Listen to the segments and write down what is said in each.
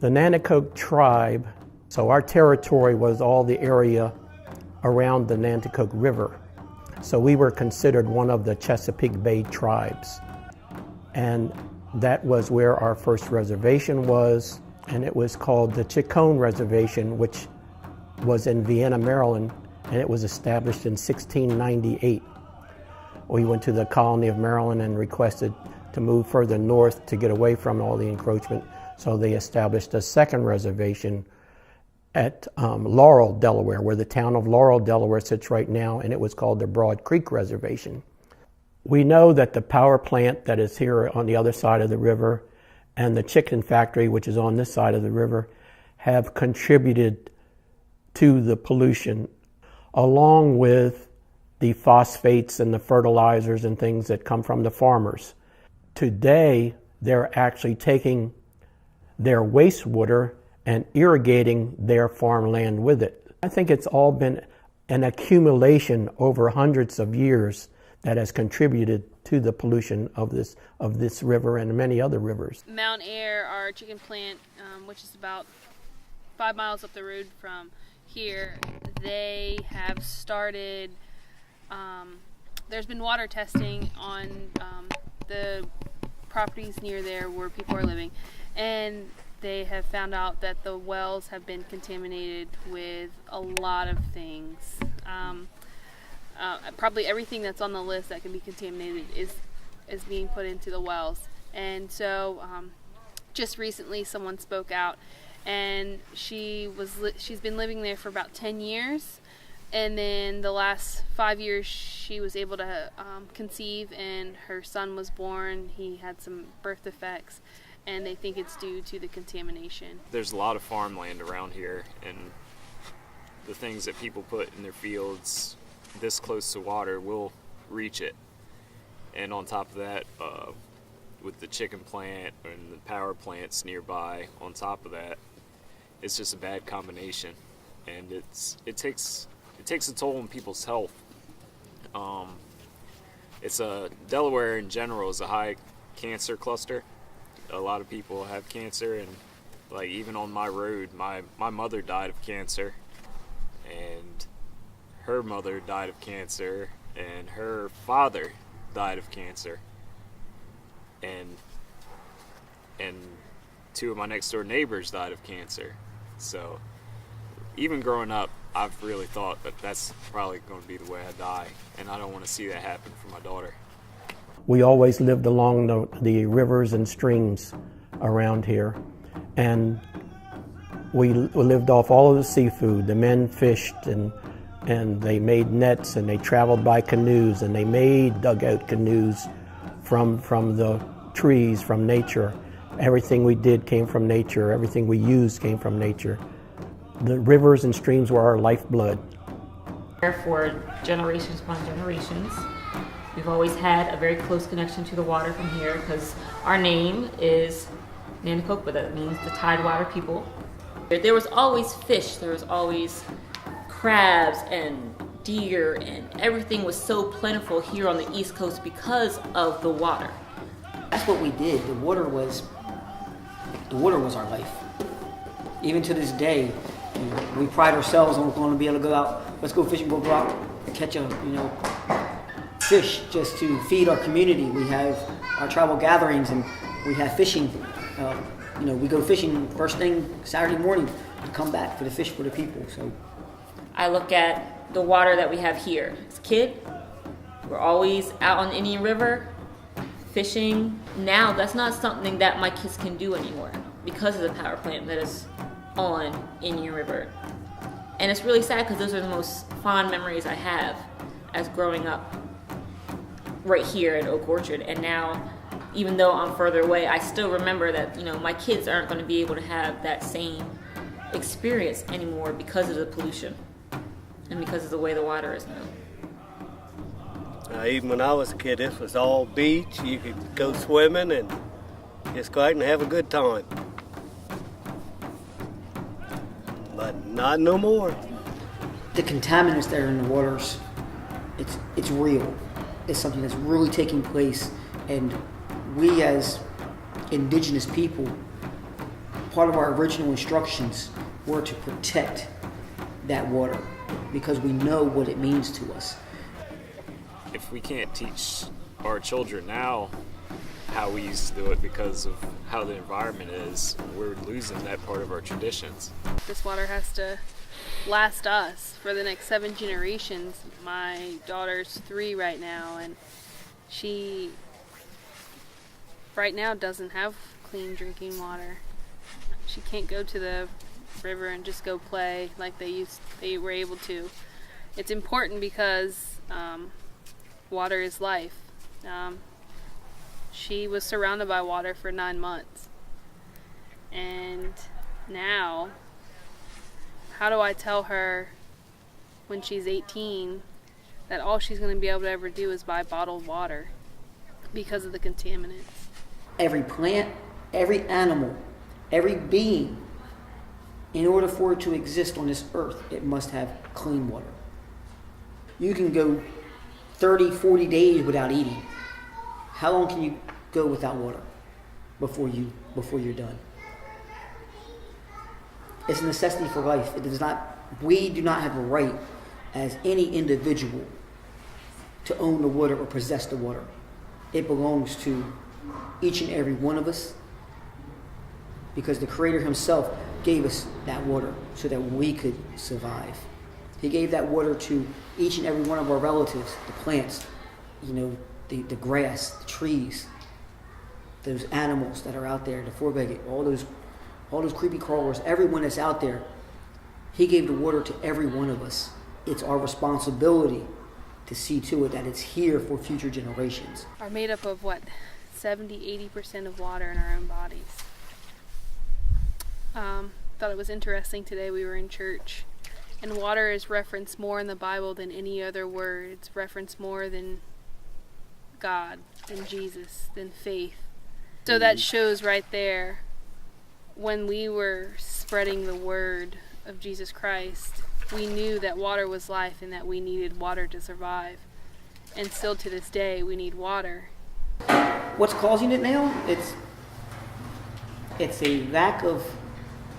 The Nanticoke Tribe, so our territory was all the area around the Nanticoke River. So we were considered one of the Chesapeake Bay tribes. And that was where our first reservation was, and it was called the Chicone Reservation, which was in Vienna, Maryland, and it was established in 1698. We went to the colony of Maryland and requested to move further north to get away from all the encroachment, so they established a second reservation at Laurel, Delaware, where the town of Laurel, Delaware sits right now, and it was called the Broad Creek Reservation. We know that the power plant that is here on the other side of the river and the chicken factory, which is on this side of the river, have contributed to the pollution, along with the phosphates and the fertilizers and things that come from the farmers. Today, they're actually taking their wastewater and irrigating their farmland with it. I think it's all been an accumulation over hundreds of years that has contributed to the pollution of this river and many other rivers. Mount Air, our chicken plant, which is about 5 miles up the road from here, they have started, there's been water testing on the properties near there where people are living, and they have found out that the wells have been contaminated with a lot of things. Probably everything that's on the list that can be contaminated is being put into the wells. And so just recently someone spoke out, and she's been living there for about 10 years, and then the last 5 years she was able to conceive, and her son was born. He had some birth defects, and they think it's due to the contamination. There's a lot of farmland around here, and the things that people put in their fields this close to water will reach it. And on top of that, with the chicken plant and the power plants nearby, on top of that, it's just a bad combination, and it takes a toll on people's health. Delaware in general is a high cancer cluster. A lot of people have cancer, and like even on my road, my mother died of cancer, and her mother died of cancer, and her father died of cancer, and two of my next door neighbors died of cancer. So even growing up, I've really thought that that's probably going to be the way I die, and I don't want to see that happen for my daughter. We always lived along the rivers and streams around here, and we lived off all of the seafood. The men fished, and they made nets, and they traveled by canoes, and they made dugout canoes from the trees, from nature. Everything we did came from nature. Everything we used came from nature. The rivers and streams were our lifeblood. For generations upon generations, we've always had a very close connection to the water from here, because our name is Nanticoke, but that means the Tidewater people. There was always fish, there was always crabs and deer, and everything was so plentiful here on the East Coast because of the water. That's what we did. The water was our life. Even to this day, we pride ourselves on going to be able to go out. Let's go fishing. We'll go out and catch fish just to feed our community. We have our tribal gatherings, and we have fishing. We go fishing first thing Saturday morning to come back for the fish for the people. So I look at the water that we have here. As a kid, we're always out on the Indian River fishing. Now that's not something that my kids can do anymore because of the power plant that is on Indian River. And it's really sad, because those are the most fond memories I have as growing up right here at Oak Orchard. And now, even though I'm further away, I still remember that my kids aren't going to be able to have that same experience anymore because of the pollution and because of the way the water is now. Even when I was a kid, this was all beach. You could go swimming and just go out and have a good time. But not no more. The contaminants that are in the waters, it's real. It's something that's really taking place, and we as indigenous people part of our original instructions were to protect that water because we know what it means to us. If we can't teach our children now how we used to do it because of how the environment is, we're losing that part of our traditions. This water has to last us for the next 7 generations. My daughter's 3 right now, and she right now doesn't have clean drinking water. She can't go to the river and just go play like they were able to. It's important because water is life. She was surrounded by water for 9 months, and now how do I tell her when she's 18 that all she's going to be able to ever do is buy bottled water because of the contaminants? Every plant, every animal, every being, in order for it to exist on this earth, it must have clean water. You can go 30, 40 days without eating. How long can you go without water before you're done? It's a necessity for life. We do not have a right as any individual to own the water or possess the water. It belongs to each and every one of us because the Creator Himself gave us that water so that we could survive. He gave that water to each and every one of our relatives, the plants, the grass, the trees, those animals that are out there, the four-legged, all those creepy crawlers, everyone that's out there. He gave the water to every one of us. It's our responsibility to see to it that it's here for future generations. Are made up of 70-80% of water in our own bodies. Thought it was interesting today. We were in church, and water is referenced more in the Bible than any other word. It's referenced more than God, than Jesus, than faith. So that shows right there, when we were spreading the word of Jesus Christ, we knew that water was life and that we needed water to survive. And still to this day, we need water. What's causing it now? It's a lack of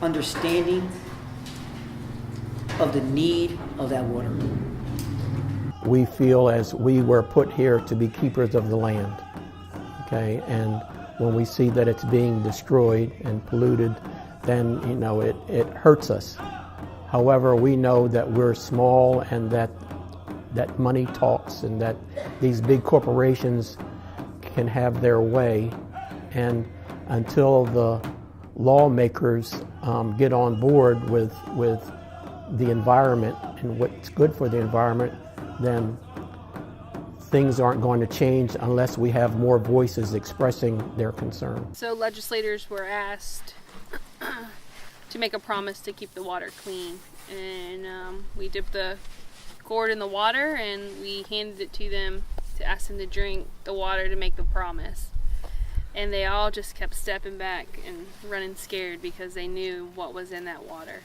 understanding of the need of that water. We feel as we were put here to be keepers of the land, okay? And when we see that it's being destroyed and polluted, then, it hurts us. However, we know that we're small and that money talks and that these big corporations can have their way. And until the lawmakers get on board with the environment and what's good for the environment, then things aren't going to change unless we have more voices expressing their concern. So legislators were asked to make a promise to keep the water clean. And we dipped the gourd in the water and we handed it to them to ask them to drink the water to make the promise. And they all just kept stepping back and running scared because they knew what was in that water.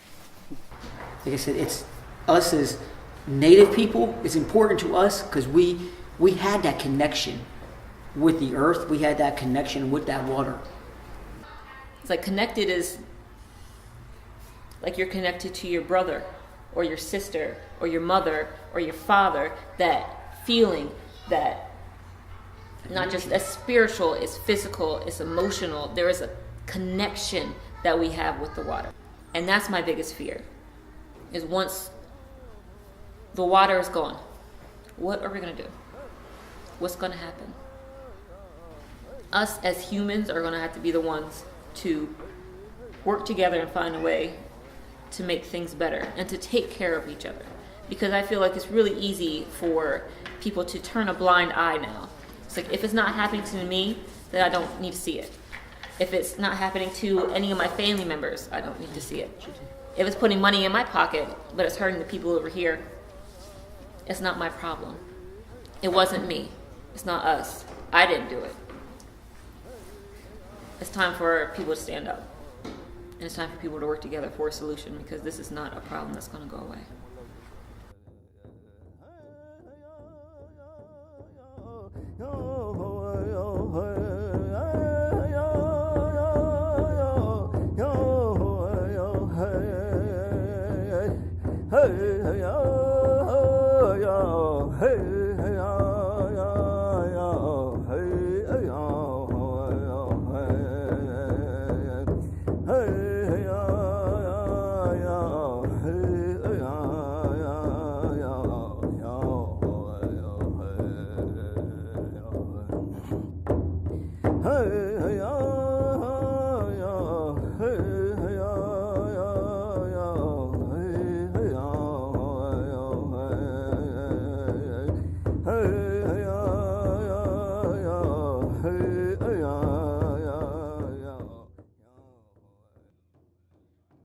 Like I said, it's us as Native people. It's important to us because we had that connection with the earth. We had that connection with that water. It's like connected is like you're connected to your brother or your sister or your mother or your father. That feeling that not just as spiritual, it's physical, it's emotional. There is a connection that we have with the water. And that's my biggest fear, is once the water is gone, what are we going to do? What's going to happen? Us as humans are going to have to be the ones to work together and find a way to make things better and to take care of each other. Because I feel like it's really easy for people to turn a blind eye now. It's like, if it's not happening to me, then I don't need to see it. If it's not happening to any of my family members, I don't need to see it. If it's putting money in my pocket, but it's hurting the people over here, it's not my problem. It wasn't me. It's not us. I didn't do it. It's time for people to stand up. And it's time for people to work together for a solution, because this is not a problem that's going to go away.